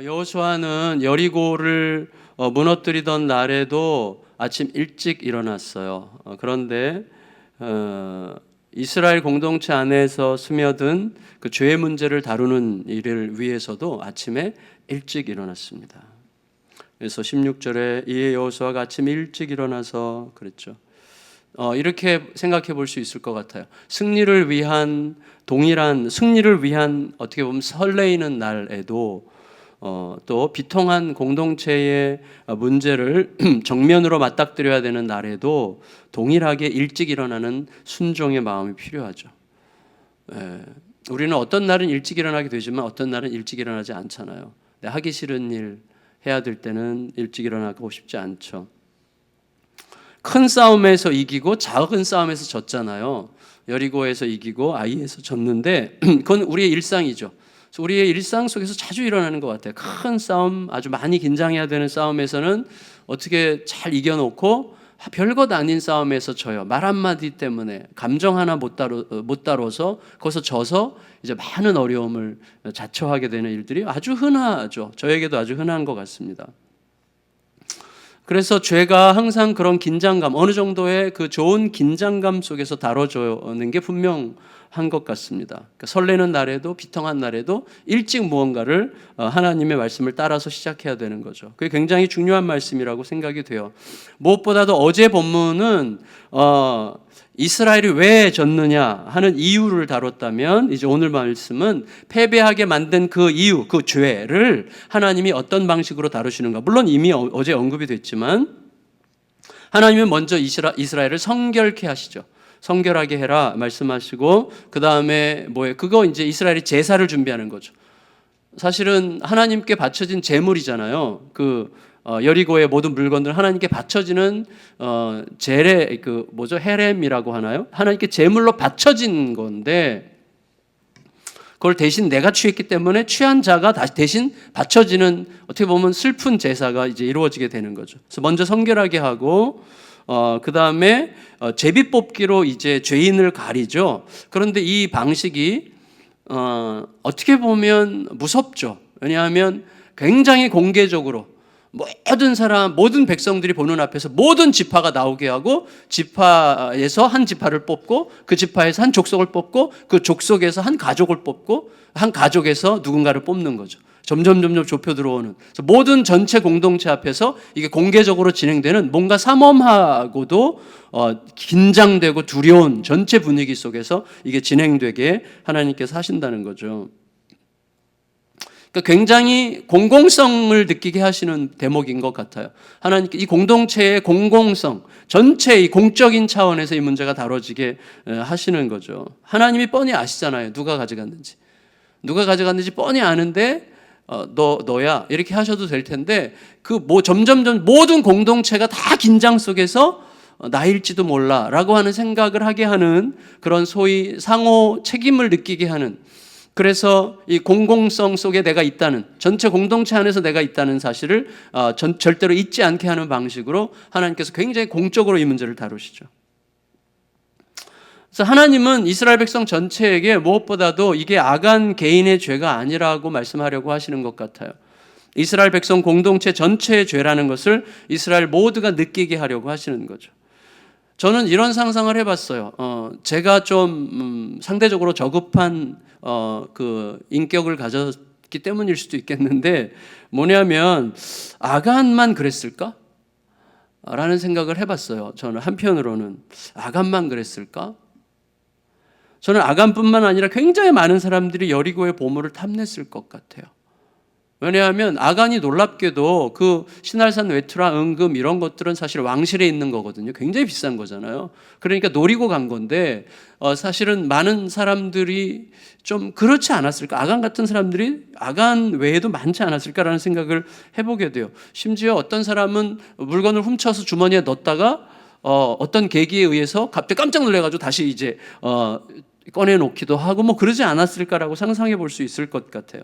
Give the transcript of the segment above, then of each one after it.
여호수아는 여리고를 무너뜨리던 날에도 아침 일찍 일어났어요. 그런데 이스라엘 공동체 안에서 스며든 그 죄의 문제를 다루는 일을 위해서도 아침에 일찍 일어났습니다. 그래서 16절에 이에 여호수아가 아침 일찍 일어나서 그랬죠. 이렇게 생각해 볼 수 있을 것 같아요. 승리를 위한 어떻게 보면 설레이는 날에도 또 비통한 공동체의 문제를 정면으로 맞닥뜨려야 되는 날에도 동일하게 일찍 일어나는 순종의 마음이 필요하죠. 우리는 어떤 날은 일찍 일어나게 되지만 어떤 날은 일찍 일어나지 않잖아요. 하기 싫은 일 해야 될 때는 일찍 일어나고 싶지 않죠. 큰 싸움에서 이기고 작은 싸움에서 졌잖아요. 여리고에서 이기고 아이에서 졌는데 그건 우리의 일상이죠. 그래서 우리의 일상 속에서 자주 일어나는 것 같아요. 큰 싸움, 아주 많이 긴장해야 되는 싸움에서는 어떻게 잘 이겨놓고 별것 아닌 싸움에서 져요. 말 한마디 때문에 감정 하나 못 다뤄서 거기서 져서 이제 많은 어려움을 자초하게 되는 일들이 아주 흔하죠. 저에게도 아주 흔한 것 같습니다. 그래서 죄가 항상 그런 긴장감, 어느 정도의 그 좋은 긴장감 속에서 다뤄지는 게 분명한 것 같습니다. 그러니까 설레는 날에도 비통한 날에도 일찍 무언가를 하나님의 말씀을 따라서 시작해야 되는 거죠. 그게 굉장히 중요한 말씀이라고 생각이 돼요. 무엇보다도 어제 본문은 이스라엘이 왜 졌느냐 하는 이유를 다뤘다면 이제 오늘 말씀은 패배하게 만든 그 이유, 그 죄를 하나님이 어떤 방식으로 다루시는가. 물론 이미 어제 언급이 됐지만 하나님은 먼저 이스라엘을 성결케 하시죠. 성결하게 해라 말씀하시고 그 다음에 그거 이제 이스라엘이 제사를 준비하는 거죠. 사실은 하나님께 바쳐진 제물이잖아요. 여리고의 모든 물건들 하나님께 바쳐지는 헤렘이라고 하나요? 하나님께 제물로 바쳐진 건데 그걸 대신 내가 취했기 때문에 취한 자가 다시 대신 바쳐지는 어떻게 보면 슬픈 제사가 이제 이루어지게 되는 거죠. 그래서 먼저 성결하게 하고 그 다음에 제비 뽑기로 이제 죄인을 가리죠. 그런데 이 방식이 어떻게 보면 무섭죠. 왜냐하면 굉장히 공개적으로 모든 백성들이 보는 앞에서 모든 지파가 나오게 하고 지파에서 한 지파를 뽑고 그 지파에서 한 족속을 뽑고 그 족속에서 한 가족을 뽑고 한 가족에서 누군가를 뽑는 거죠. 점점 좁혀 들어오는 모든 전체 공동체 앞에서 이게 공개적으로 진행되는 뭔가 삼엄하고도 긴장되고 두려운 전체 분위기 속에서 이게 진행되게 하나님께서 하신다는 거죠. 그러니까 굉장히 공공성을 느끼게 하시는 대목인 것 같아요. 하나님께 이 공동체의 공공성, 전체의 공적인 차원에서 이 문제가 다뤄지게 하시는 거죠. 하나님이 뻔히 아시잖아요. 누가 가져갔는지 뻔히 아는데 너야 이렇게 하셔도 될 텐데 점점 모든 공동체가 다 긴장 속에서 나일지도 몰라라고 하는 생각을 하게 하는 그런 소위 상호 책임을 느끼게 하는. 그래서 이 공공성 속에 내가 있다는, 전체 공동체 안에서 내가 있다는 사실을 절대로 잊지 않게 하는 방식으로 하나님께서 굉장히 공적으로 이 문제를 다루시죠. 그래서 하나님은 이스라엘 백성 전체에게 무엇보다도 이게 아간 개인의 죄가 아니라고 말씀하려고 하시는 것 같아요. 이스라엘 백성 공동체 전체의 죄라는 것을 이스라엘 모두가 느끼게 하려고 하시는 거죠. 저는 이런 상상을 해봤어요. 제가 좀 상대적으로 저급한 인격을 가졌기 때문일 수도 있겠는데 뭐냐면 아간만 그랬을까? 라는 생각을 해봤어요. 저는 한편으로는 아간만 그랬을까? 저는 아간뿐만 아니라 굉장히 많은 사람들이 여리고의 보물을 탐냈을 것 같아요. 왜냐하면 아간이 놀랍게도 그 시날산 외투라 은금 이런 것들은 사실 왕실에 있는 거거든요. 굉장히 비싼 거잖아요. 그러니까 노리고 간 건데 사실은 많은 사람들이 좀 그렇지 않았을까? 아간 같은 사람들이 아간 외에도 많지 않았을까라는 생각을 해보게 돼요. 심지어 어떤 사람은 물건을 훔쳐서 주머니에 넣었다가 어떤 계기에 의해서 갑자기 깜짝 놀래가지고 다시 이제 꺼내놓기도 하고 그러지 않았을까라고 상상해 볼 수 있을 것 같아요.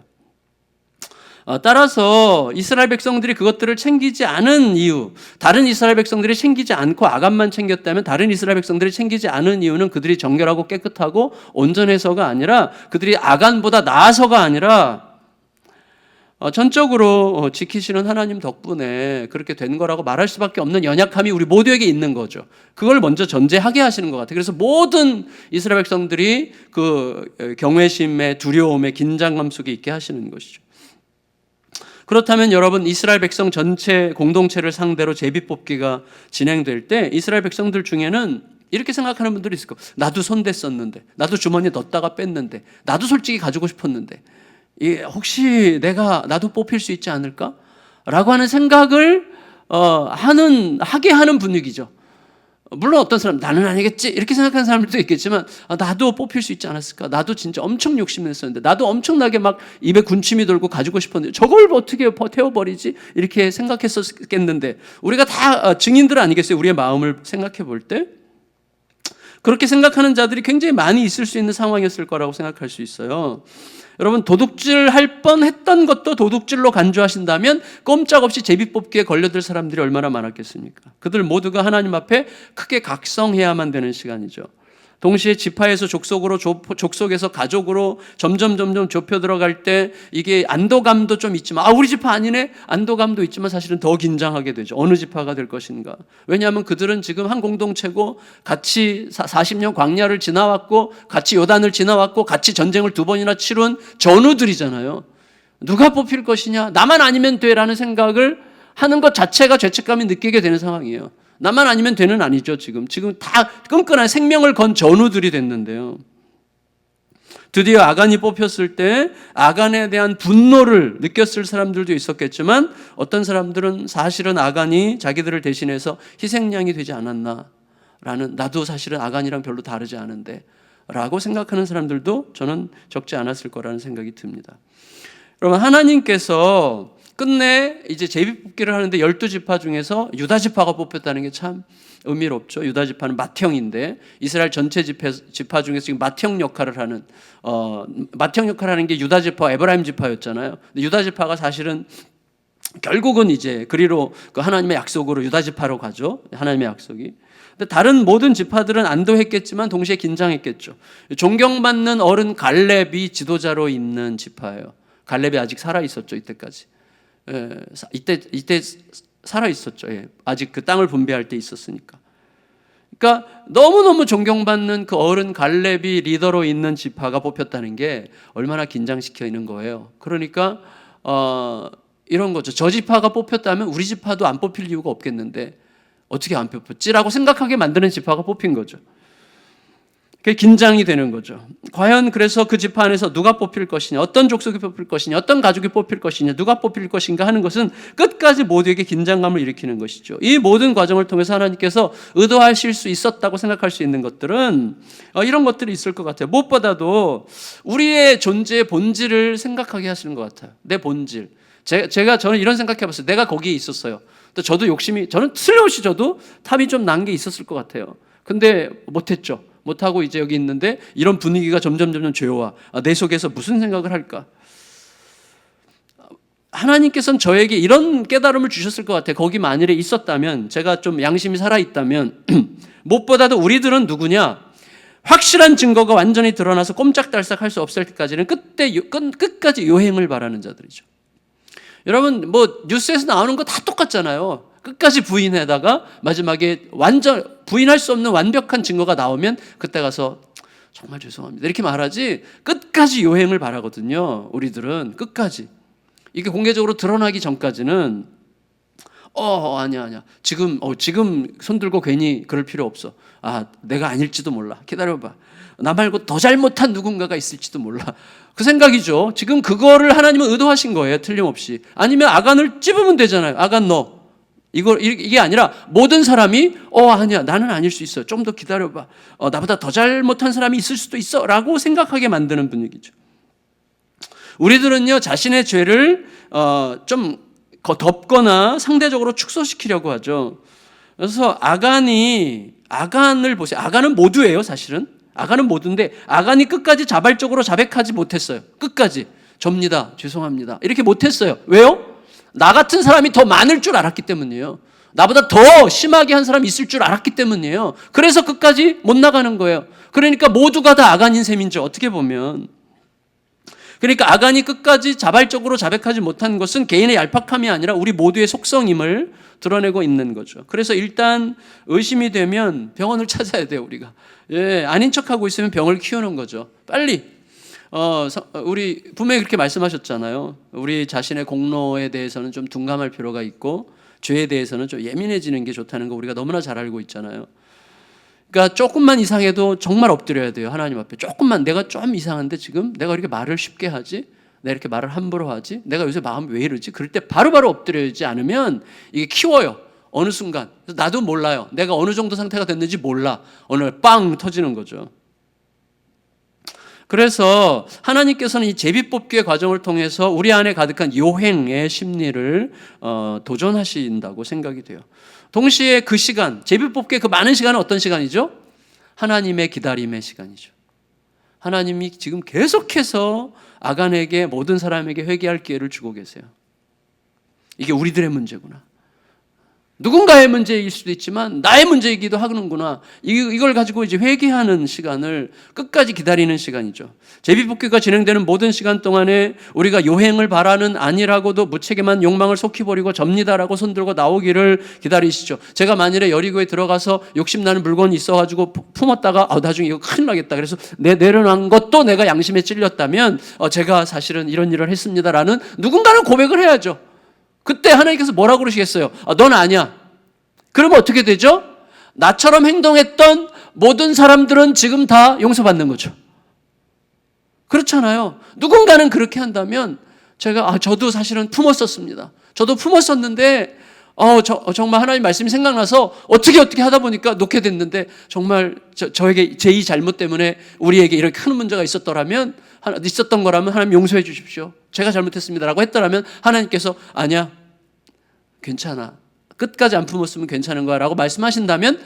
따라서 이스라엘 백성들이 그것들을 챙기지 않은 이유, 다른 이스라엘 백성들이 챙기지 않고 아간만 챙겼다면 다른 이스라엘 백성들이 챙기지 않은 이유는 그들이 정결하고 깨끗하고 온전해서가 아니라 그들이 아간보다 나아서가 아니라 전적으로 지키시는 하나님 덕분에 그렇게 된 거라고 말할 수밖에 없는 연약함이 우리 모두에게 있는 거죠. 그걸 먼저 전제하게 하시는 것 같아요. 그래서 모든 이스라엘 백성들이 그 경외심에, 두려움에, 긴장감 속에 있게 하시는 것이죠. 그렇다면 여러분, 이스라엘 백성 전체 공동체를 상대로 제비뽑기가 진행될 때 이스라엘 백성들 중에는 이렇게 생각하는 분들이 있을 거예요. 나도 손댔었는데, 나도 주머니에 넣었다가 뺐는데, 나도 솔직히 가지고 싶었는데, 혹시 나도 뽑힐 수 있지 않을까? 라고 하는 생각을 하게 하는 분위기죠. 물론 어떤 사람 나는 아니겠지 이렇게 생각하는 사람들도 있겠지만, 나도 뽑힐 수 있지 않았을까? 나도 진짜 엄청 욕심냈었는데, 나도 엄청나게 막 입에 군침이 돌고 가지고 싶었는데 저걸 어떻게 태워버리지? 이렇게 생각했었겠는데, 우리가 다 증인들 아니겠어요? 우리의 마음을 생각해 볼 때 그렇게 생각하는 자들이 굉장히 많이 있을 수 있는 상황이었을 거라고 생각할 수 있어요. 여러분, 도둑질 할 뻔했던 것도 도둑질로 간주하신다면 꼼짝없이 제비뽑기에 걸려들 사람들이 얼마나 많았겠습니까? 그들 모두가 하나님 앞에 크게 각성해야만 되는 시간이죠. 동시에 지파에서 족속으로, 족속에서 가족으로 점점 좁혀 들어갈 때 이게 안도감도 좀 있지만, 우리 지파 아니네? 안도감도 있지만 사실은 더 긴장하게 되죠. 어느 지파가 될 것인가? 왜냐하면 그들은 지금 한 공동체고 같이 40년 광야를 지나왔고 같이 요단을 지나왔고 같이 전쟁을 2번이나 치룬 전우들이잖아요. 누가 뽑힐 것이냐? 나만 아니면 돼라는 생각을 하는 것 자체가 죄책감이 느끼게 되는 상황이에요. 나만 아니면 되는 아니죠. 지금 다 끈끈한 생명을 건 전우들이 됐는데요. 드디어 아간이 뽑혔을 때 아간에 대한 분노를 느꼈을 사람들도 있었겠지만, 어떤 사람들은 사실은 아간이 자기들을 대신해서 희생양이 되지 않았나라는, 나도 사실은 아간이랑 별로 다르지 않은데 라고 생각하는 사람들도 저는 적지 않았을 거라는 생각이 듭니다. 여러분, 하나님께서 끝내 이제 제비뽑기를 하는데 12지파 중에서 유다지파가 뽑혔다는 게 참 의미롭죠. 유다지파는 맏형인데 이스라엘 전체 지파 중에서 지금 맏형 역할을 하는 게 유다지파와 에브라임 지파였잖아요. 근데 유다지파가 사실은 결국은 이제 그리로 그 하나님의 약속으로 유다지파로 가죠. 하나님의 약속이. 근데 다른 모든 지파들은 안도했겠지만 동시에 긴장했겠죠. 존경받는 어른 갈렙이 지도자로 있는 지파예요. 갈렙이 아직 살아 있었죠. 이때까지. 이때 살아 있었죠. 아직 그 땅을 분배할 때 있었으니까. 그러니까 너무너무 존경받는 그 어른 갈렙이 리더로 있는 지파가 뽑혔다는 게 얼마나 긴장시켜 있는 거예요. 그러니까 이런 거죠. 저 지파가 뽑혔다면 우리 지파도 안 뽑힐 이유가 없겠는데 어떻게 안 뽑혔지라고 생각하게 만드는 지파가 뽑힌 거죠. 그게 긴장이 되는 거죠. 과연 그래서 그 지파 안에서 누가 뽑힐 것이냐, 어떤 족속이 뽑힐 것이냐, 어떤 가족이 뽑힐 것이냐, 누가 뽑힐 것인가 하는 것은 끝까지 모두에게 긴장감을 일으키는 것이죠. 이 모든 과정을 통해서 하나님께서 의도하실 수 있었다고 생각할 수 있는 것들은 이런 것들이 있을 것 같아요. 무엇보다도 우리의 존재의 본질을 생각하게 하시는 것 같아요. 내 본질. 저는 이런 생각해 봤어요. 내가 거기에 있었어요. 또 저도 저는 틀림없이 저도 탐이 좀 난 게 있었을 것 같아요. 근데 못했죠. 못하고 이제 여기 있는데 이런 분위기가 점점 죄어와 내 속에서 무슨 생각을 할까? 하나님께서는 저에게 이런 깨달음을 주셨을 것 같아요. 거기 만일에 있었다면, 제가 좀 양심이 살아있다면 무엇보다도 우리들은 누구냐? 확실한 증거가 완전히 드러나서 꼼짝달싹 할 수 없을 때까지는 끝까지 요행을 바라는 자들이죠. 여러분, 뉴스에서 나오는 거 다 똑같잖아요. 끝까지 부인하다가 마지막에 완전 부인할 수 없는 완벽한 증거가 나오면 그때 가서 정말 죄송합니다 이렇게 말하지, 끝까지 요행을 바라거든요. 우리들은 끝까지. 이게 공개적으로 드러나기 전까지는 아니야 지금 손 들고 괜히 그럴 필요 없어. 내가 아닐지도 몰라, 기다려봐, 나 말고 더 잘못한 누군가가 있을지도 몰라, 그 생각이죠. 지금 그거를 하나님은 의도하신 거예요. 틀림없이. 아니면 아간을 찝으면 되잖아요. 아간 너 이게 아니라 모든 사람이 아니야, 나는 아닐 수 있어, 좀 더 기다려봐, 나보다 더 잘못한 사람이 있을 수도 있어 라고 생각하게 만드는 분위기죠. 우리들은요, 자신의 죄를 좀 덮거나 상대적으로 축소시키려고 하죠. 그래서 아간을 보세요. 아간은 모두예요. 사실은 아간은 모두인데 아간이 끝까지 자발적으로 자백하지 못했어요. 끝까지 접니다, 죄송합니다 이렇게 못했어요. 왜요? 나 같은 사람이 더 많을 줄 알았기 때문이에요. 나보다 더 심하게 한 사람이 있을 줄 알았기 때문이에요. 그래서 끝까지 못 나가는 거예요. 그러니까 모두가 다 아간인 셈이죠, 어떻게 보면. 그러니까 아간이 끝까지 자발적으로 자백하지 못한 것은 개인의 얄팍함이 아니라 우리 모두의 속성임을 드러내고 있는 거죠. 그래서 일단 의심이 되면 병원을 찾아야 돼요, 우리가. 예, 아닌 척하고 있으면 병을 키우는 거죠. 빨리. 우리 분명히 그렇게 말씀하셨잖아요. 우리 자신의 공로에 대해서는 좀 둔감할 필요가 있고 죄에 대해서는 좀 예민해지는 게 좋다는 거 우리가 너무나 잘 알고 있잖아요. 그러니까 조금만 이상해도 정말 엎드려야 돼요, 하나님 앞에. 조금만 내가 좀 이상한데 지금 내가 이렇게 말을 쉽게 하지? 내가 이렇게 말을 함부로 하지? 내가 요새 마음이 왜 이러지? 그럴 때 바로바로 엎드려야지 않으면 이게 키워요. 어느 순간. 나도 몰라요. 내가 어느 정도 상태가 됐는지 몰라. 어느 날 빵 터지는 거죠. 그래서 하나님께서는 이 제비뽑기의 과정을 통해서 우리 안에 가득한 요행의 심리를 도전하신다고 생각이 돼요. 동시에 그 시간, 제비뽑기의 그 많은 시간은 어떤 시간이죠? 하나님의 기다림의 시간이죠. 하나님이 지금 계속해서 아간에게 모든 사람에게 회개할 기회를 주고 계세요. 이게 우리들의 문제구나. 누군가의 문제일 수도 있지만 나의 문제이기도 하는구나. 이걸 가지고 이제 회개하는 시간을 끝까지 기다리는 시간이죠. 제비뽑기가 진행되는 모든 시간 동안에 우리가 요행을 바라는 아니라고도 무책임한 욕망을 속히 버리고 접니다라고 손들고 나오기를 기다리시죠. 제가 만일에 여리고에 들어가서 욕심나는 물건이 있어가지고 품었다가 나중에 이거 큰일 나겠다. 그래서 내려놓은 것도 내가 양심에 찔렸다면 제가 사실은 이런 일을 했습니다라는 누군가는 고백을 해야죠. 그때 하나님께서 뭐라고 그러시겠어요? 넌 아니야. 그러면 어떻게 되죠? 나처럼 행동했던 모든 사람들은 지금 다 용서받는 거죠. 그렇잖아요. 누군가는 그렇게 한다면 저도 사실은 품었었습니다. 저도 품었었는데 정말 하나님 말씀이 생각나서 어떻게 하다 보니까 놓게 됐는데 정말 저에게 제 이 잘못 때문에 우리에게 이렇게 큰 문제가 있었던 거라면 하나님 용서해 주십시오. 제가 잘못했습니다라고 했더라면 하나님께서 아니야, 괜찮아. 끝까지 안 품었으면 괜찮은 거야 라고 말씀하신다면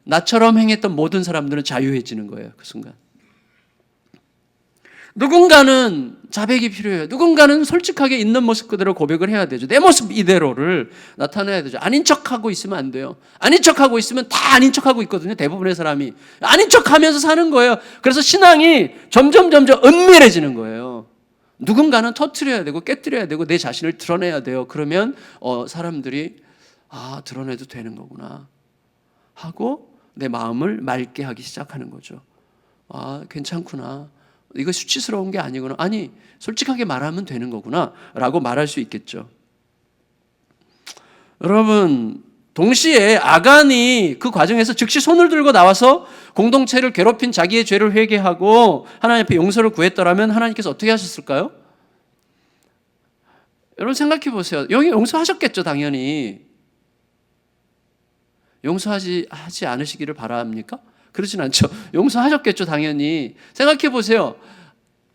나처럼 행했던 모든 사람들은 자유해지는 거예요. 그 순간. 누군가는 자백이 필요해요. 누군가는 솔직하게 있는 모습 그대로 고백을 해야 되죠. 내 모습 이대로를 나타내야 되죠. 아닌 척하고 있으면 안 돼요. 아닌 척하고 있으면 다 아닌 척하고 있거든요. 대부분의 사람이. 아닌 척하면서 사는 거예요. 그래서 신앙이 점점 은밀해지는 거예요. 누군가는 터뜨려야 되고 깨뜨려야 되고 내 자신을 드러내야 돼요. 그러면 사람들이 드러내도 되는 거구나 하고 내 마음을 맑게 하기 시작하는 거죠. 괜찮구나. 이거 수치스러운 게 아니구나. 아니, 솔직하게 말하면 되는 거구나 라고 말할 수 있겠죠. 여러분, 동시에 아간이 그 과정에서 즉시 손을 들고 나와서 공동체를 괴롭힌 자기의 죄를 회개하고 하나님 앞에 용서를 구했더라면 하나님께서 어떻게 하셨을까요? 여러분 생각해 보세요. 용서하셨겠죠, 당연히. 용서하지 않으시기를 바랍니까? 그렇진 않죠. 용서하셨겠죠, 당연히. 생각해 보세요.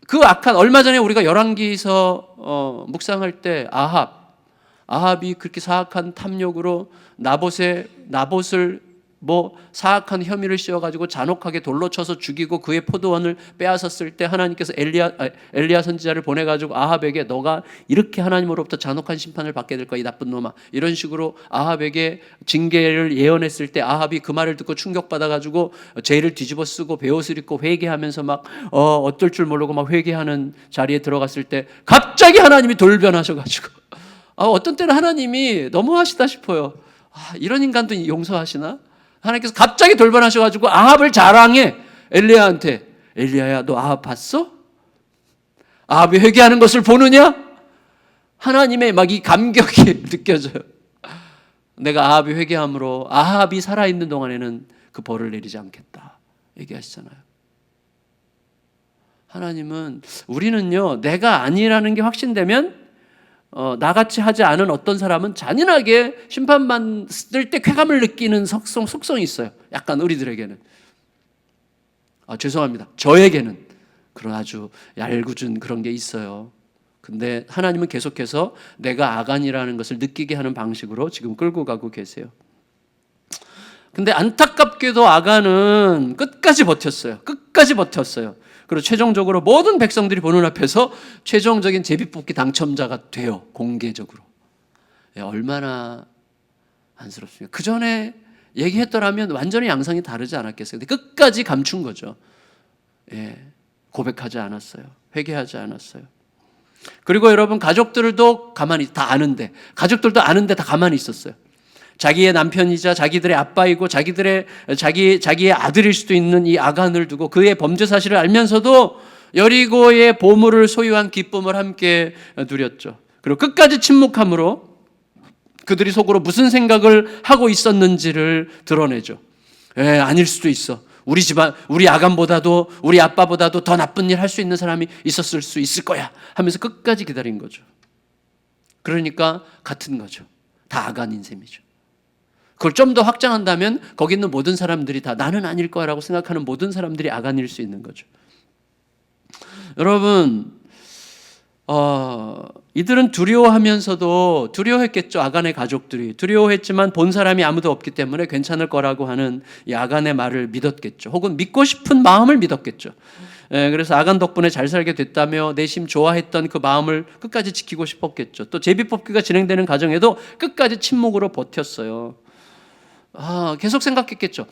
그 악한, 얼마 전에 우리가 열왕기서 묵상할 때 아합이 그렇게 사악한 탐욕으로 나봇을 사악한 혐의를 씌워가지고 잔혹하게 돌로 쳐서 죽이고 그의 포도원을 빼앗았을 때 하나님께서 엘리야 선지자를 보내가지고 아합에게 너가 이렇게 하나님으로부터 잔혹한 심판을 받게 될 거야, 이 나쁜 놈아. 이런 식으로 아합에게 징계를 예언했을 때 아합이 그 말을 듣고 충격받아가지고 죄를 뒤집어 쓰고 베옷을 입고 회개하면서 막 어떨 줄 모르고 막 회개하는 자리에 들어갔을 때 갑자기 하나님이 돌변하셔가지고 어떤 때는 하나님이 너무하시다 싶어요. 이런 인간도 용서하시나? 하나님께서 갑자기 돌변하셔가지고 아합을 자랑해. 엘리야한테. 엘리야야, 너 아합 봤어? 아합이 회개하는 것을 보느냐? 하나님의 막 이 감격이 느껴져요. 내가 아합이 회개함으로 아합이 살아있는 동안에는 그 벌을 내리지 않겠다 얘기하시잖아요. 하나님은, 우리는요, 내가 아니라는 게 확신되면 나같이 하지 않은 어떤 사람은 잔인하게 심판받을 때 쾌감을 느끼는 속성이 있어요. 약간 우리들에게는. 죄송합니다. 저에게는 그런 아주 얄궂은 그런 게 있어요. 근데 하나님은 계속해서 내가 아간이라는 것을 느끼게 하는 방식으로 지금 끌고 가고 계세요. 근데 안타깝게도 아간은 끝까지 버텼어요. 그리고 최종적으로 모든 백성들이 보는 앞에서 최종적인 제비뽑기 당첨자가 돼요. 공개적으로. 얼마나 안쓰럽습니까? 그 전에 얘기했더라면 완전히 양상이 다르지 않았겠어요. 근데 끝까지 감춘 거죠. 고백하지 않았어요. 회개하지 않았어요. 그리고 여러분 가족들도 가만히 다 아는데 가족들도 아는데 다 가만히 있었어요. 자기의 남편이자 자기들의 아빠이고 자기의 아들일 수도 있는 이 아간을 두고 그의 범죄 사실을 알면서도 여리고의 보물을 소유한 기쁨을 함께 누렸죠. 그리고 끝까지 침묵함으로 그들이 속으로 무슨 생각을 하고 있었는지를 드러내죠. 아닐 수도 있어. 우리 집안, 우리 아간보다도 우리 아빠보다도 더 나쁜 일 할 수 있는 사람이 있었을 수 있을 거야 하면서 끝까지 기다린 거죠. 그러니까 같은 거죠. 다 아간인 셈이죠. 그걸 좀 더 확장한다면 거기 있는 모든 사람들이 다 나는 아닐 거라고 생각하는 모든 사람들이 아간일 수 있는 거죠. 여러분, 이들은 두려워하면서도 두려워했겠죠. 아간의 가족들이 두려워했지만 본 사람이 아무도 없기 때문에 괜찮을 거라고 하는 이 아간의 말을 믿었겠죠. 혹은 믿고 싶은 마음을 믿었겠죠. 그래서 아간 덕분에 잘 살게 됐다며 내심 좋아했던 그 마음을 끝까지 지키고 싶었겠죠. 또 제비뽑기가 진행되는 과정에도 끝까지 침묵으로 버텼어요. 계속 생각했겠죠.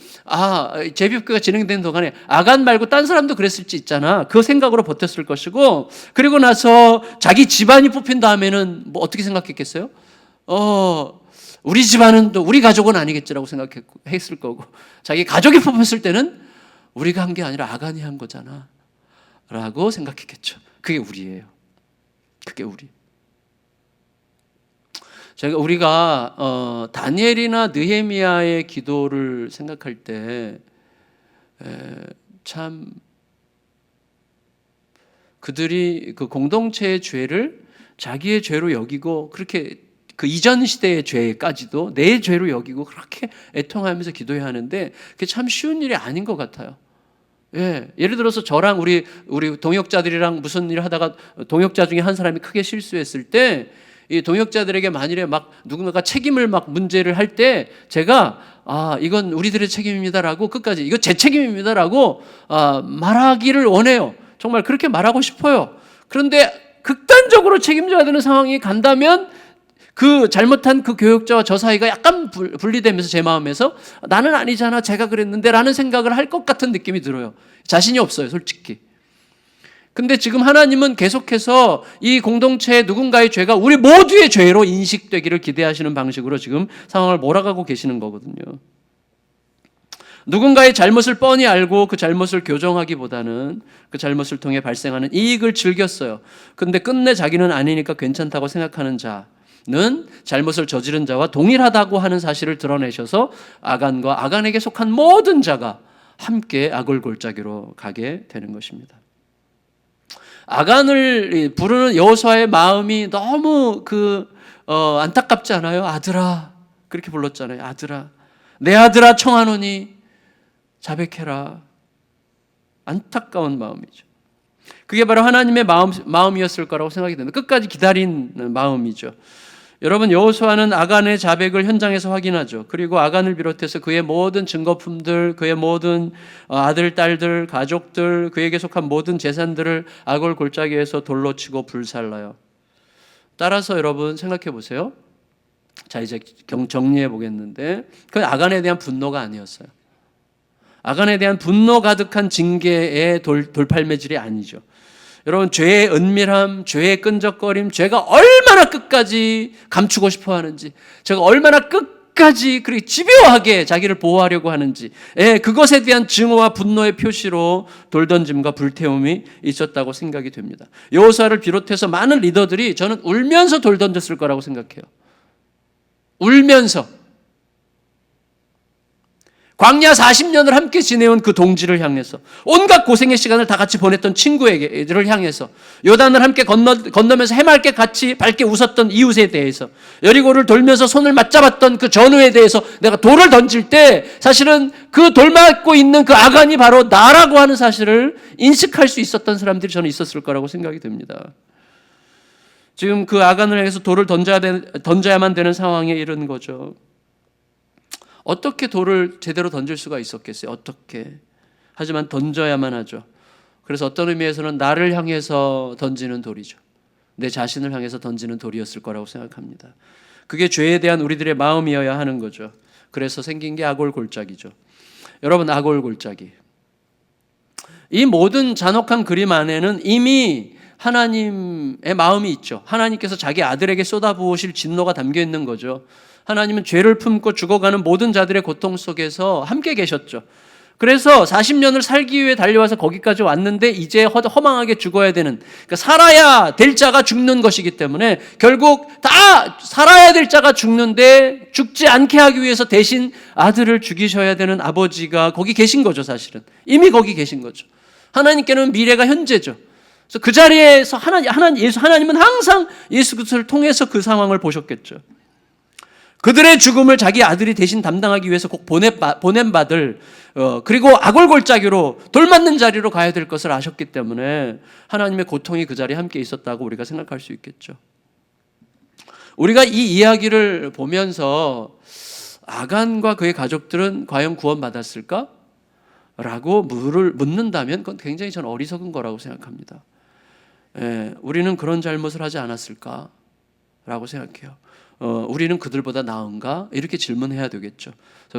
제비뽑기가 진행되는 동안에 아간 말고 딴 사람도 그랬을지 있잖아. 그 생각으로 버텼을 것이고, 그리고 나서 자기 집안이 뽑힌 다음에는 뭐 어떻게 생각했겠어요? 우리 집안은 또 우리 가족은 아니겠지라고 생각했을 거고, 자기 가족이 뽑혔을 때는 우리가 한 게 아니라 아간이 한 거잖아 라고 생각했겠죠. 그게 우리예요. 그게 우리. 우리가 다니엘이나 느헤미야의 기도를 생각할 때 참 그들이 그 공동체의 죄를 자기의 죄로 여기고 그렇게 그 이전 시대의 죄까지도 내 죄로 여기고 그렇게 애통하면서 기도해야 하는데 그게 참 쉬운 일이 아닌 것 같아요. 예를 들어서 저랑 우리 동역자들이랑 무슨 일을 하다가 동역자 중에 한 사람이 크게 실수했을 때 이 동역자들에게 만일에 막 누군가가 책임을 막 문제를 할 때 제가 이건 우리들의 책임입니다라고 끝까지 이거 제 책임입니다라고 말하기를 원해요. 정말 그렇게 말하고 싶어요. 그런데 극단적으로 책임져야 되는 상황이 간다면 그 잘못한 그 교역자와 저 사이가 약간 분리되면서 제 마음에서 나는 아니잖아 제가 그랬는데 라는 생각을 할 것 같은 느낌이 들어요. 자신이 없어요, 솔직히. 근데 지금 하나님은 계속해서 이 공동체의 누군가의 죄가 우리 모두의 죄로 인식되기를 기대하시는 방식으로 지금 상황을 몰아가고 계시는 거거든요. 누군가의 잘못을 뻔히 알고 그 잘못을 교정하기보다는 그 잘못을 통해 발생하는 이익을 즐겼어요. 근데 끝내 자기는 아니니까 괜찮다고 생각하는 자는 잘못을 저지른 자와 동일하다고 하는 사실을 드러내셔서 아간과 아간에게 속한 모든 자가 함께 악을 골짜기로 가게 되는 것입니다. 아간을 부르는 여호수아의 마음이 너무 안타깝지 않아요? 아들아, 그렇게 불렀잖아요. 아들아, 내 아들아 청하노니 자백해라. 안타까운 마음이죠. 그게 바로 하나님의 마음이었을 거라고 생각이 됩니다. 끝까지 기다린 마음이죠. 여러분, 여호수아는 아간의 자백을 현장에서 확인하죠. 그리고 아간을 비롯해서 그의 모든 증거품들, 그의 모든 아들, 딸들, 가족들, 그에게 속한 모든 재산들을 아골 골짜기에서 돌로 치고 불살라요. 따라서 여러분 생각해 보세요. 자, 이제 정리해 보겠는데, 그 아간에 대한 분노가 아니었어요. 아간에 대한 분노 가득한 징계의 돌팔매질이 아니죠. 여러분, 죄의 은밀함, 죄의 끈적거림, 죄가 얼마나 끝까지 감추고 싶어 하는지, 제가 얼마나 끝까지 그렇게 집요하게 자기를 보호하려고 하는지, 그것에 대한 증오와 분노의 표시로 돌던짐과 불태움이 있었다고 생각이 됩니다. 여호수아를 비롯해서 많은 리더들이 저는 울면서 돌 던졌을 거라고 생각해요. 울면서. 광야 40년을 함께 지내온 그 동지를 향해서, 온갖 고생의 시간을 다 같이 보냈던 친구들을 향해서, 요단을 함께 건너면서 해맑게 같이 밝게 웃었던 이웃에 대해서, 여리고를 돌면서 손을 맞잡았던 그 전우에 대해서 내가 돌을 던질 때 사실은 그 돌 맞고 있는 그 아간이 바로 나라고 하는 사실을 인식할 수 있었던 사람들이 저는 있었을 거라고 생각이 됩니다. 지금 그 아간을 향해서 돌을 던져야만 되는 상황에 이른 거죠. 어떻게 돌을 제대로 던질 수가 있었겠어요? 어떻게? 하지만 던져야만 하죠. 그래서 어떤 의미에서는 나를 향해서 던지는 돌이죠. 내 자신을 향해서 던지는 돌이었을 거라고 생각합니다. 그게 죄에 대한 우리들의 마음이어야 하는 거죠. 그래서 생긴 게 아골 골짜기죠. 여러분, 아골 골짜기. 이 모든 잔혹한 그림 안에는 이미 하나님의 마음이 있죠. 하나님께서 자기 아들에게 쏟아부으실 진노가 담겨 있는 거죠. 하나님은 죄를 품고 죽어가는 모든 자들의 고통 속에서 함께 계셨죠. 그래서 40년을 살기 위해 달려와서 거기까지 왔는데 이제 허망하게 죽어야 되는, 그러니까 살아야 될 자가 죽는 것이기 때문에 결국 다 살아야 될 자가 죽는데 죽지 않게 하기 위해서 대신 아들을 죽이셔야 되는 아버지가 거기 계신 거죠. 사실은 이미 거기 계신 거죠. 하나님께는 미래가 현재죠. 그래서 그 자리에서 하나님은 항상 예수 그리스도를 통해서 그 상황을 보셨겠죠. 그들의 죽음을 자기 아들이 대신 담당하기 위해서 꼭 보냄받을, 그리고 아골골짜기로 돌맞는 자리로 가야 될 것을 아셨기 때문에 하나님의 고통이 그 자리에 함께 있었다고 우리가 생각할 수 있겠죠. 우리가 이 이야기를 보면서 아간과 그의 가족들은 과연 구원받았을까? 라고 묻는다면 그건 굉장히 저는 어리석은 거라고 생각합니다. 우리는 그런 잘못을 하지 않았을까? 라고 생각해요. 우리는 그들보다 나은가? 이렇게 질문해야 되겠죠.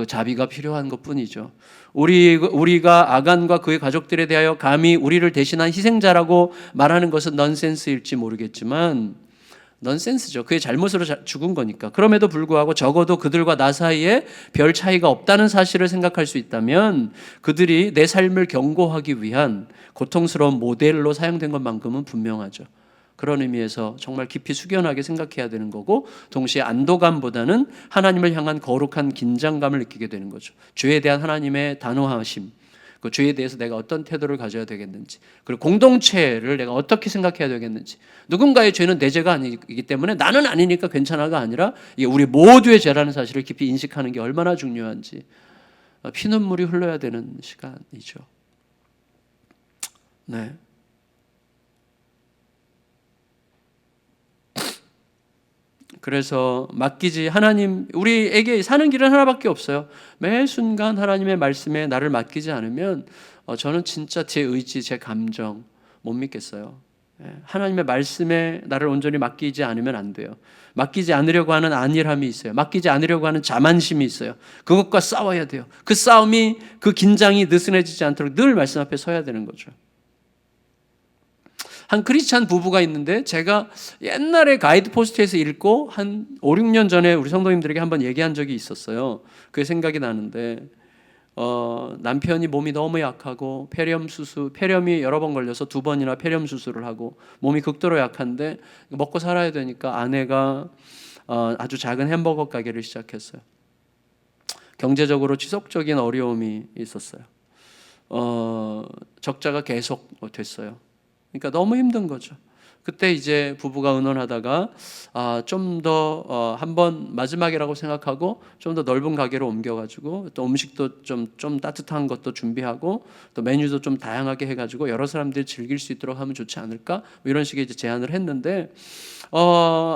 자비가 필요한 것뿐이죠. 우리가 아간과 그의 가족들에 대하여 감히 우리를 대신한 희생자라고 말하는 것은 넌센스일지 모르겠지만 넌센스죠. 그의 잘못으로 죽은 거니까. 그럼에도 불구하고 적어도 그들과 나 사이에 별 차이가 없다는 사실을 생각할 수 있다면 그들이 내 삶을 경고하기 위한 고통스러운 모델로 사용된 것만큼은 분명하죠. 그런 의미에서 정말 깊이 숙연하게 생각해야 되는 거고, 동시에 안도감보다는 하나님을 향한 거룩한 긴장감을 느끼게 되는 거죠. 죄에 대한 하나님의 단호하심, 그 죄에 대해서 내가 어떤 태도를 가져야 되겠는지, 그리고 공동체를 내가 어떻게 생각해야 되겠는지, 누군가의 죄는 내 죄가 아니기 때문에 나는 아니니까 괜찮아가 아니라 이게 우리 모두의 죄라는 사실을 깊이 인식하는 게 얼마나 중요한지, 피눈물이 흘러야 되는 시간이죠. 네. 그래서 하나님, 우리에게 사는 길은 하나밖에 없어요. 매 순간 하나님의 말씀에 나를 맡기지 않으면 저는 진짜 제 의지, 제 감정 못 믿겠어요. 하나님의 말씀에 나를 온전히 맡기지 않으면 안 돼요. 맡기지 않으려고 하는 안일함이 있어요. 맡기지 않으려고 하는 자만심이 있어요. 그것과 싸워야 돼요. 그 싸움이, 그 긴장이 느슨해지지 않도록 늘 말씀 앞에 서야 되는 거죠. 한 크리스찬 부부가 있는데 제가 옛날에 가이드 포스트에서 읽고 한 5, 6년 전에 우리 성도님들에게 한번 얘기한 적이 있었어요. 그게 생각이 나는데 남편이 몸이 너무 약하고 폐렴이 여러 번 걸려서 2번이나 폐렴 수술을 하고 몸이 극도로 약한데 먹고 살아야 되니까 아내가 아주 작은 햄버거 가게를 시작했어요. 경제적으로 지속적인 어려움이 있었어요. 적자가 계속 됐어요. 그러니까 너무 힘든 거죠. 그때 이제 부부가 의논하다가 좀 더 한번 마지막이라고 생각하고 좀 더 넓은 가게로 옮겨가지고 또 음식도 좀 따뜻한 것도 준비하고 또 메뉴도 좀 다양하게 해가지고 여러 사람들이 즐길 수 있도록 하면 좋지 않을까? 뭐 이런 식의 이제 제안을 했는데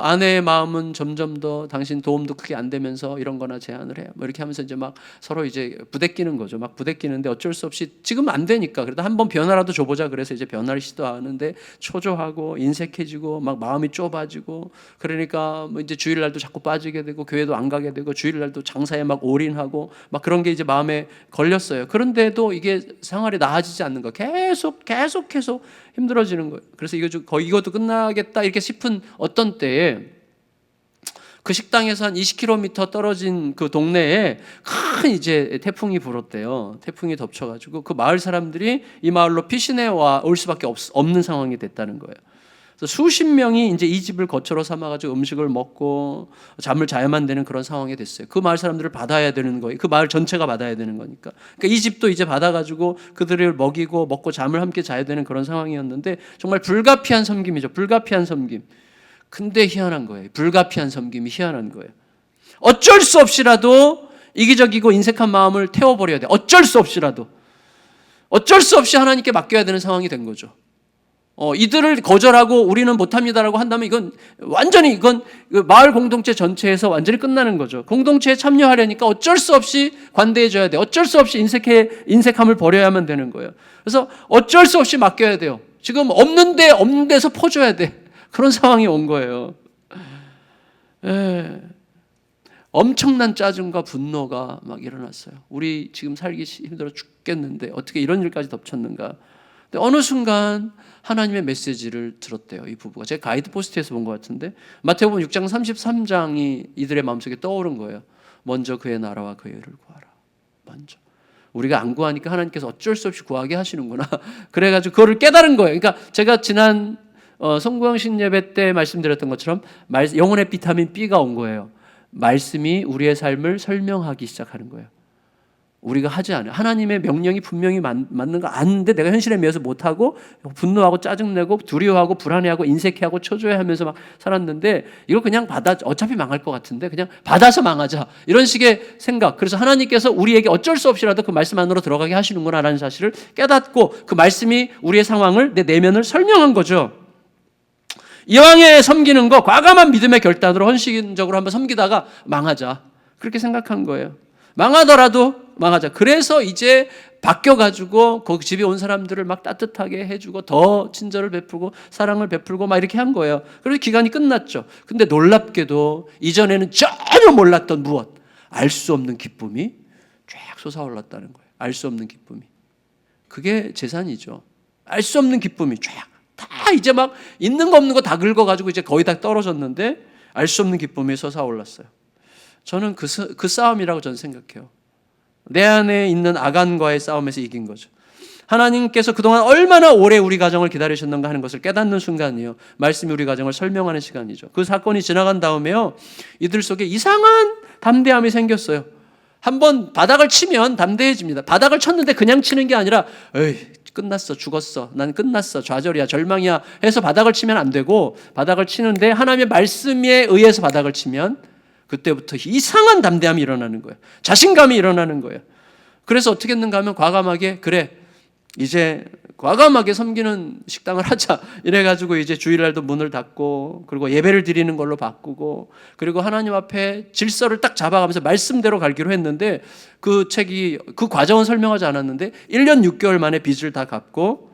아내의 마음은 점점 더 당신 도움도 크게 안 되면서 이런 거나 제안을 해요. 뭐 이렇게 하면서 이제 막 서로 이제 부대끼는 거죠. 막 부대끼는데 어쩔 수 없이 지금 안 되니까 그래도 한번 변화라도 줘보자 그래서 이제 변화를 시도하는데 초조하고 인색해지고 막 마음이 좁아지고 그러니까 뭐 이제 주일날도 자꾸 빠지게 되고 교회도 안 가게 되고 주일날도 장사에 막 올인하고 막 그런 게 이제 마음에 걸렸어요. 그런데도 이게 생활이 나아지지 않는 거 계속 힘들어지는 거예요. 그래서 이것도 끝나겠다 이렇게 싶은 어떤 때에 그 식당에서 한 20km 떨어진 그 동네에 큰 이제 태풍이 불었대요. 태풍이 덮쳐가지고 그 마을 사람들이 이 마을로 피신해 올 수밖에 없는 상황이 됐다는 거예요. 그래서 수십 명이 이제 이 집을 거처로 삼아가지고 음식을 먹고 잠을 자야만 되는 그런 상황이 됐어요. 그 마을 사람들을 받아야 되는 거예요. 그 마을 전체가 받아야 되는 거니까. 그러니까 이 집도 이제 받아가지고 그들을 먹이고 먹고 잠을 함께 자야 되는 그런 상황이었는데 정말 불가피한 섬김이죠. 불가피한 섬김. 근데 희한한 거예요. 불가피한 섬김이 희한한 거예요. 어쩔 수 없이라도 이기적이고 인색한 마음을 태워버려야 돼. 어쩔 수 없이 하나님께 맡겨야 되는 상황이 된 거죠. 이들을 거절하고 우리는 못합니다라고 한다면 이건 마을 공동체 전체에서 완전히 끝나는 거죠. 공동체에 참여하려니까 어쩔 수 없이 관대해져야 돼. 어쩔 수 없이 인색함을 버려야만 되는 거예요. 그래서 어쩔 수 없이 맡겨야 돼요. 지금 없는 데서 퍼줘야 돼. 그런 상황이 온 거예요. 엄청난 짜증과 분노가 막 일어났어요. 우리 지금 살기 힘들어 죽겠는데 어떻게 이런 일까지 덮쳤는가. 근데 어느 순간 하나님의 메시지를 들었대요. 이 부부가. 제가 가이드 포스트에서 본 것 같은데 마태복음 6장 33장이 이들의 마음속에 떠오른 거예요. 먼저 그의 나라와 그의 의를 구하라. 먼저. 우리가 안 구하니까 하나님께서 어쩔 수 없이 구하게 하시는구나. 그래가지고 그거를 깨달은 거예요. 그러니까 제가 지난 송구영신 예배 때 말씀드렸던 것처럼 영혼의 비타민 B가 온 거예요. 말씀이 우리의 삶을 설명하기 시작하는 거예요. 우리가 하지 않아요. 하나님의 명령이 분명히 맞는 거 아는데 내가 현실에 매여서 못하고 분노하고 짜증내고 두려워하고 불안해하고 인색해하고 초조해하면서 막 살았는데 이걸 그냥 어차피 망할 것 같은데 그냥 받아서 망하자 이런 식의 생각. 그래서 하나님께서 우리에게 어쩔 수 없이라도 그 말씀 안으로 들어가게 하시는구나라는 사실을 깨닫고 그 말씀이 우리의 상황을 내 내면을 설명한 거죠. 이왕에 섬기는 거 과감한 믿음의 결단으로 헌신적으로 한번 섬기다가 망하자 그렇게 생각한 거예요. 망하더라도 망하자. 그래서 이제 바뀌어가지고 거기 집에 온 사람들을 막 따뜻하게 해주고 더 친절을 베풀고 사랑을 베풀고 막 이렇게 한 거예요. 그래서 기간이 끝났죠. 근데 놀랍게도 이전에는 전혀 몰랐던 무엇, 알 수 없는 기쁨이 쫙 솟아올랐다는 거예요. 알 수 없는 기쁨이. 그게 재산이죠. 알 수 없는 기쁨이 쫙. 다 이제 막 있는 거 없는 거 다 긁어가지고 이제 거의 다 떨어졌는데 알 수 없는 기쁨이 솟아올랐어요. 저는 그 싸움이라고 저는 생각해요. 내 안에 있는 아간과의 싸움에서 이긴 거죠. 하나님께서 그동안 얼마나 오래 우리 가정을 기다리셨는가 하는 것을 깨닫는 순간이에요. 말씀이 우리 가정을 설명하는 시간이죠. 그 사건이 지나간 다음에요. 이들 속에 이상한 담대함이 생겼어요. 한번 바닥을 치면 담대해집니다. 바닥을 쳤는데 그냥 치는 게 아니라 에이 끝났어 죽었어 난 끝났어 좌절이야 절망이야 해서 바닥을 치면 안 되고 바닥을 치는데 하나님의 말씀에 의해서 바닥을 치면 그때부터 이상한 담대함이 일어나는 거예요. 자신감이 일어나는 거예요. 그래서 어떻게 했는가 하면 과감하게 그래 이제 과감하게 섬기는 식당을 하자 이래가지고 이제 주일날도 문을 닫고 그리고 예배를 드리는 걸로 바꾸고 그리고 하나님 앞에 질서를 딱 잡아가면서 말씀대로 갈기로 했는데 그 책이 그 과정은 설명하지 않았는데 1년 6개월 만에 빚을 다 갚고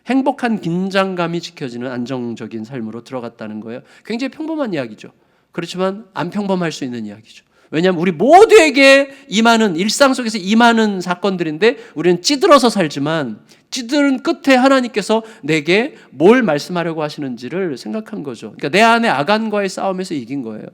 행복한 긴장감이 지켜지는 안정적인 삶으로 들어갔다는 거예요. 굉장히 평범한 이야기죠. 그렇지만 안 평범할 수 있는 이야기죠. 왜냐하면 우리 모두에게 임하는 일상 속에서 임하는 사건들인데 우리는 찌들어서 살지만 찌들은 끝에 하나님께서 내게 뭘 말씀하려고 하시는지를 생각한 거죠. 그러니까 내 안에 아간과의 싸움에서 이긴 거예요.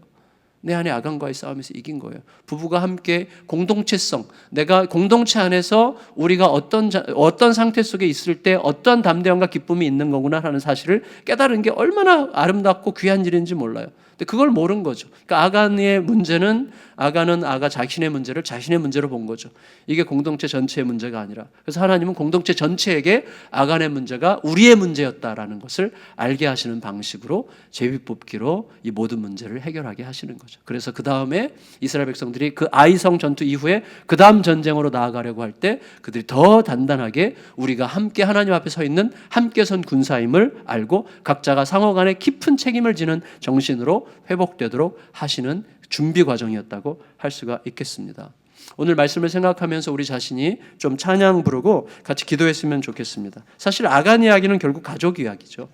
내 안에 아간과의 싸움에서 이긴 거예요. 부부가 함께 공동체성, 내가 공동체 안에서 우리가 어떤 상태 속에 있을 때 어떤 담대함과 기쁨이 있는 거구나 하는 사실을 깨달은 게 얼마나 아름답고 귀한 일인지 몰라요. 근데 그걸 모른 거죠. 그러니까 아간의 문제는 아간은 자신의 문제를 자신의 문제로 본 거죠. 이게 공동체 전체의 문제가 아니라 그래서 하나님은 공동체 전체에게 아간의 문제가 우리의 문제였다라는 것을 알게 하시는 방식으로 제비뽑기로 이 모든 문제를 해결하게 하시는 거죠. 그래서 그 다음에 이스라엘 백성들이 그 아이성 전투 이후에 그 다음 전쟁으로 나아가려고 할 때 그들이 더 단단하게 우리가 함께 하나님 앞에 서 있는 함께 선 군사임을 알고 각자가 상호 간에 깊은 책임을 지는 정신으로 회복되도록 하시는 준비 과정이었다고 할 수가 있겠습니다. 오늘 말씀을 생각하면서 우리 자신이 좀 찬양 부르고 같이 기도했으면 좋겠습니다. 사실 아간 이야기는 결국 가족 이야기죠.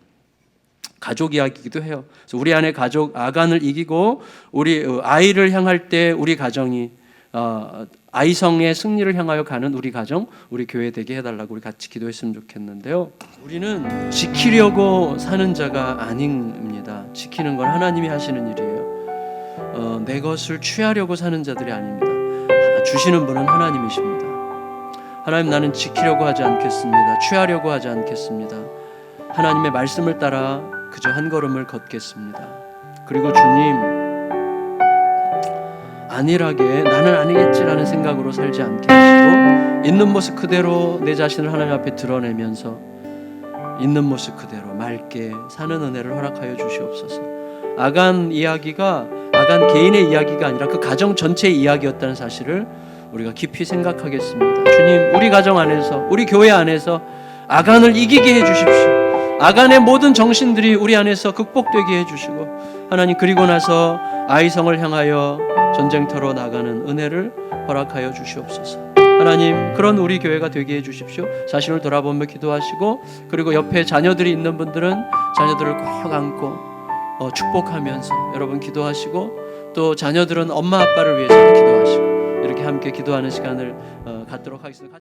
가족 이야기이기도 해요. 그래서 우리 안에 가족 아간을 이기고 우리 아이를 향할 때 우리 가정이 아이성의 승리를 향하여 가는 우리 가정, 우리 교회 되게 해달라고 우리 같이 기도했으면 좋겠는데요. 우리는 지키려고 사는 자가 아닙니다. 지키는 건 하나님이 하시는 일이에요. 내 것을 취하려고 사는 자들이 아닙니다. 주시는 분은 하나님이십니다. 하나님 나는 지키려고 하지 않겠습니다. 취하려고 하지 않겠습니다. 하나님의 말씀을 따라 그저 한 걸음을 걷겠습니다. 그리고 주님 안일하게 나는 아니겠지라는 생각으로 살지 않게 하시고 있는 모습 그대로 내 자신을 하나님 앞에 드러내면서 있는 모습 그대로 맑게 사는 은혜를 허락하여 주시옵소서. 아간 이야기가 아간 개인의 이야기가 아니라 그 가정 전체의 이야기였다는 사실을 우리가 깊이 생각하겠습니다. 주님 우리 가정 안에서 우리 교회 안에서 아간을 이기게 해주십시오. 아간의 모든 정신들이 우리 안에서 극복되게 해주시고 하나님 그리고 나서 아이성을 향하여 전쟁터로 나가는 은혜를 허락하여 주시옵소서. 하나님 그런 우리 교회가 되게 해주십시오. 자신을 돌아보며 기도하시고 그리고 옆에 자녀들이 있는 분들은 자녀들을 꼭 안고 축복하면서 여러분 기도하시고 또 자녀들은 엄마 아빠를 위해서 기도하시고 이렇게 함께 기도하는 시간을 갖도록 하겠습니다.